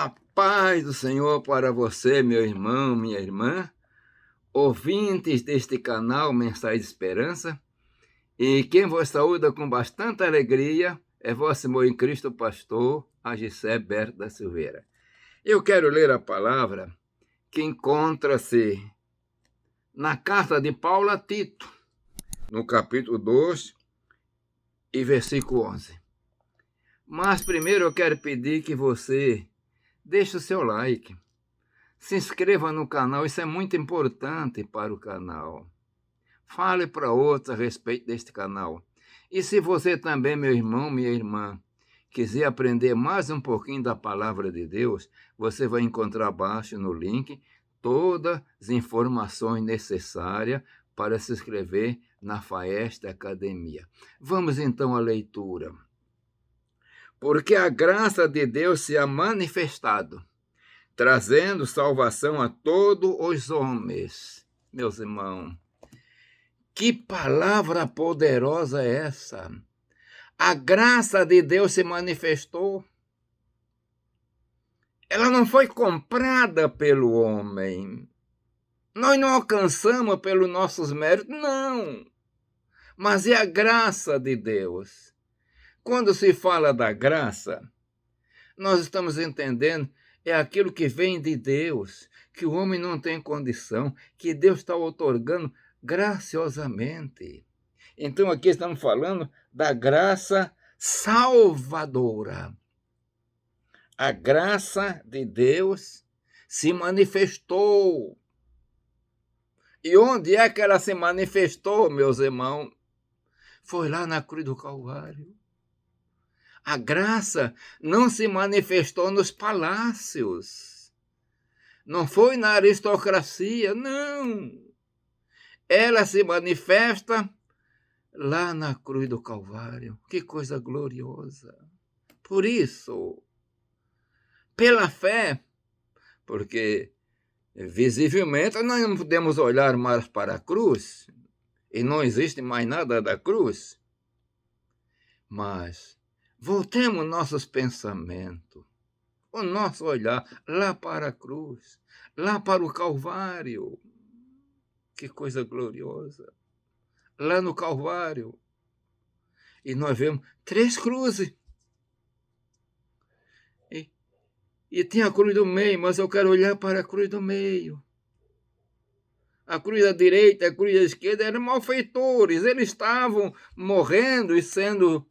A paz do Senhor para você, meu irmão, minha irmã, ouvintes deste canal Mensagem de Esperança, e quem vos saúda com bastante alegria é vosso irmão em Cristo, pastor Agissé Berto da Silveira. Eu quero ler a palavra que encontra-se na carta de Paulo a Tito, no capítulo 2 e versículo 11. Mas primeiro eu quero pedir que você deixe o seu like, se inscreva no canal, isso é muito importante para o canal. Fale para outros a respeito deste canal. E se você também, meu irmão, minha irmã, quiser aprender mais um pouquinho da palavra de Deus, você vai encontrar abaixo no link todas as informações necessárias para se inscrever na Faeste Academia. Vamos então à leitura. Porque a graça de Deus se ha manifestado, trazendo salvação a todos os homens. Meus irmãos, que palavra poderosa é essa? A graça de Deus se manifestou. Ela não foi comprada pelo homem. Nós não alcançamos pelos nossos méritos, não. Mas é a graça de Deus. Quando se fala da graça, nós estamos entendendo é aquilo que vem de Deus, que o homem não tem condição, que Deus está outorgando graciosamente. Então aqui estamos falando da graça salvadora. A graça de Deus se manifestou. E onde é que ela se manifestou, meus irmãos? Foi lá na cruz do Calvário. A graça não se manifestou nos palácios. Não foi na aristocracia, não. Ela se manifesta lá na cruz do Calvário. Que coisa gloriosa. Por isso, pela fé, porque visivelmente nós não podemos olhar mais para a cruz, e não existe mais nada da cruz, mas voltemos nossos pensamentos, o nosso olhar lá para a cruz, lá para o Calvário. Que coisa gloriosa. Lá no Calvário. E nós vemos 3 cruzes. E tem a cruz do meio, mas eu quero olhar para a cruz do meio. A cruz da direita, a cruz da esquerda eram malfeitores. Eles estavam morrendo e sendo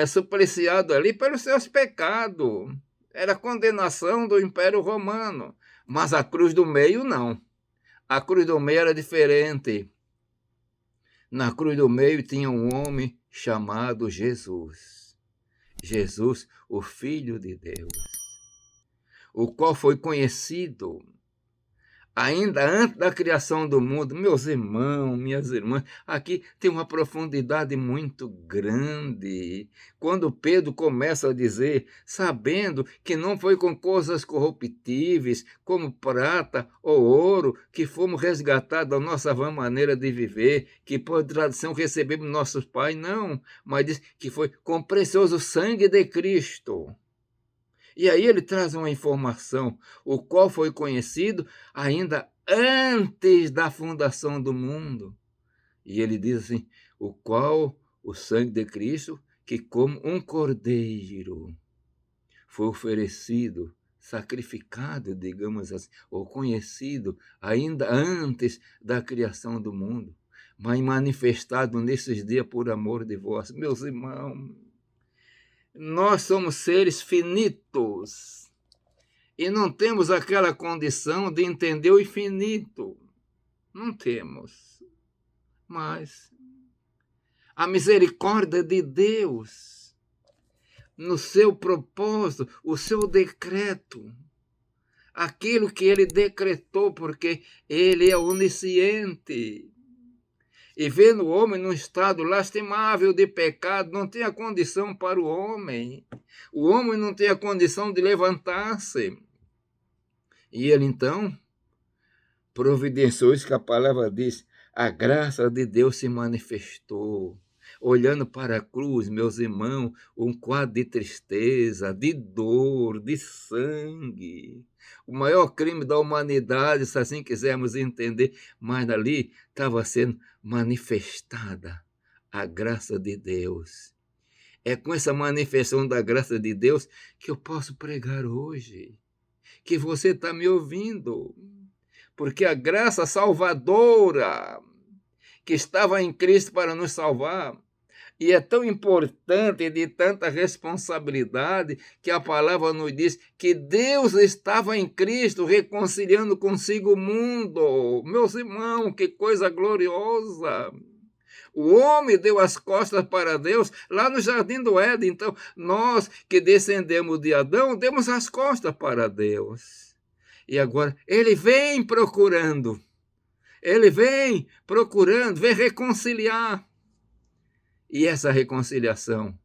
supliciados ali pelos seus pecados. Era a condenação do Império Romano. Mas a cruz do meio, não. A cruz do meio era diferente. Na cruz do meio tinha um homem chamado Jesus. Jesus, o Filho de Deus, o qual foi conhecido ainda antes da criação do mundo. Meus irmãos, minhas irmãs, aqui tem uma profundidade muito grande. Quando Pedro começa a dizer, sabendo que não foi com coisas corruptíveis, como prata ou ouro, que fomos resgatados da nossa vã maneira de viver, que por tradição recebemos nossos pais, não, mas diz que foi com o precioso sangue de Cristo. E aí ele traz uma informação, o qual foi conhecido ainda antes da fundação do mundo. E ele diz assim, o qual o sangue de Cristo, que como um cordeiro foi oferecido, sacrificado, digamos assim, ou conhecido ainda antes da criação do mundo, mas manifestado nesses dias por amor de vós. Meus irmãos, nós somos seres finitos e não temos aquela condição de entender o infinito. Não temos. Mas a misericórdia de Deus, no seu propósito, o seu decreto, aquilo que ele decretou, porque ele é onisciente. E vendo o homem num estado lastimável de pecado, não tem a condição para o homem. O homem não tem a condição de levantar-se. E ele, então, providenciou isso que a palavra diz. A graça de Deus se manifestou. olhando para a cruz, meus irmãos, um quadro de tristeza, de dor, de sangue. O maior crime da humanidade, se assim quisermos entender, mas ali estava sendo manifestada a graça de Deus. É com essa manifestação da graça de Deus que eu posso pregar hoje, que você está me ouvindo, porque a graça salvadora que estava em Cristo para nos salvar, e é tão importante e de tanta responsabilidade que a palavra nos diz que Deus estava em Cristo reconciliando consigo o mundo. Meus irmãos, que coisa gloriosa! O homem deu as costas para Deus lá no jardim do Éden. Então, nós que descendemos de Adão, demos as costas para Deus. E agora, ele vem procurando. Ele vem procurando, vem reconciliar. E essa reconciliação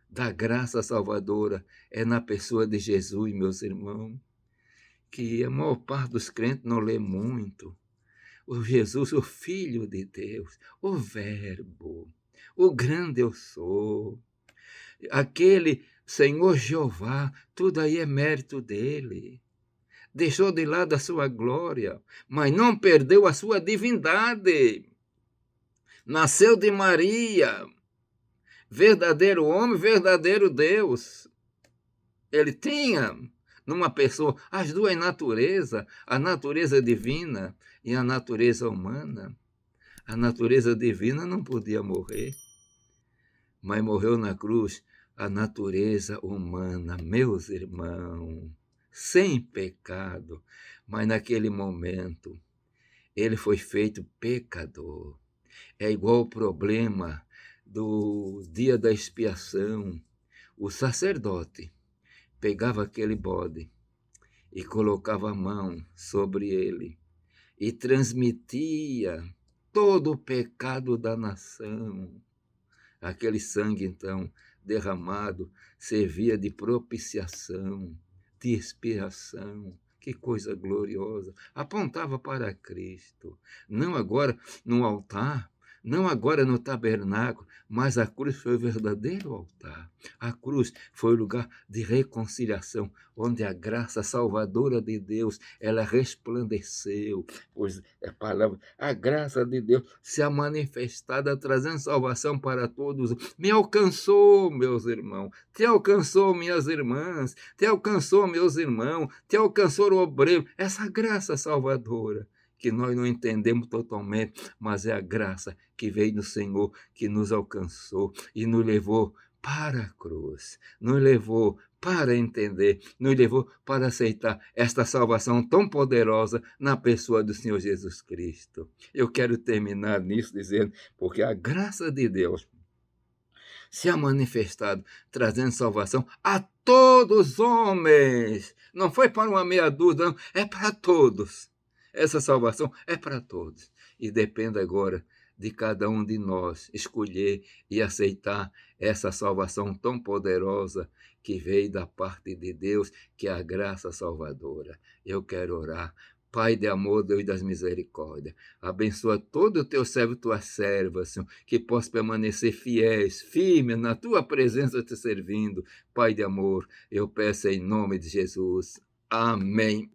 da graça salvadora é na pessoa de Jesus, meus irmãos, que a maior parte dos crentes não lê muito. O Jesus, o Filho de Deus, o Verbo, o grande eu sou, aquele Senhor Jeová, tudo aí é mérito dele. Deixou de lado a sua glória, mas não perdeu a sua divindade. Nasceu de Maria, verdadeiro homem, verdadeiro Deus. Ele tinha numa pessoa as duas naturezas, a natureza divina e a natureza humana. A natureza divina não podia morrer, mas morreu na cruz a natureza humana, meus irmãos, sem pecado. Mas naquele momento, ele foi feito pecador. É igual o problema do dia da expiação. O sacerdote pegava aquele bode e colocava a mão sobre ele e transmitia todo o pecado da nação. Aquele sangue, então, derramado, servia de propiciação, de expiação. Que coisa gloriosa! Apontava para Cristo. Não agora no altar, não agora no tabernáculo, mas a cruz foi o verdadeiro altar. A cruz foi o lugar de reconciliação, onde a graça salvadora de Deus, ela resplandeceu. Pois a palavra, a graça de Deus se ha manifestada, trazendo salvação para todos. Me alcançou, meus irmãos, te alcançou, minhas irmãs, te alcançou, meus irmãos, te alcançou o obreiro. Essa graça salvadora, que nós não entendemos totalmente, mas é a graça que veio do Senhor, que nos alcançou e nos levou para a cruz, nos levou para entender, nos levou para aceitar esta salvação tão poderosa na pessoa do Senhor Jesus Cristo. Eu quero terminar nisso dizendo, porque a graça de Deus se ha manifestado, trazendo salvação a todos os homens. Não foi para uma meia dúzia, não, é para todos. Essa salvação é para todos. E depende agora de cada um de nós escolher e aceitar essa salvação tão poderosa que veio da parte de Deus, que é a graça salvadora. Eu quero orar. Pai de amor, Deus das misericórdias, abençoa todo o teu servo e tua serva, Senhor, que possa permanecer fiéis, firmes na tua presença te servindo. Pai de amor, eu peço em nome de Jesus. Amém.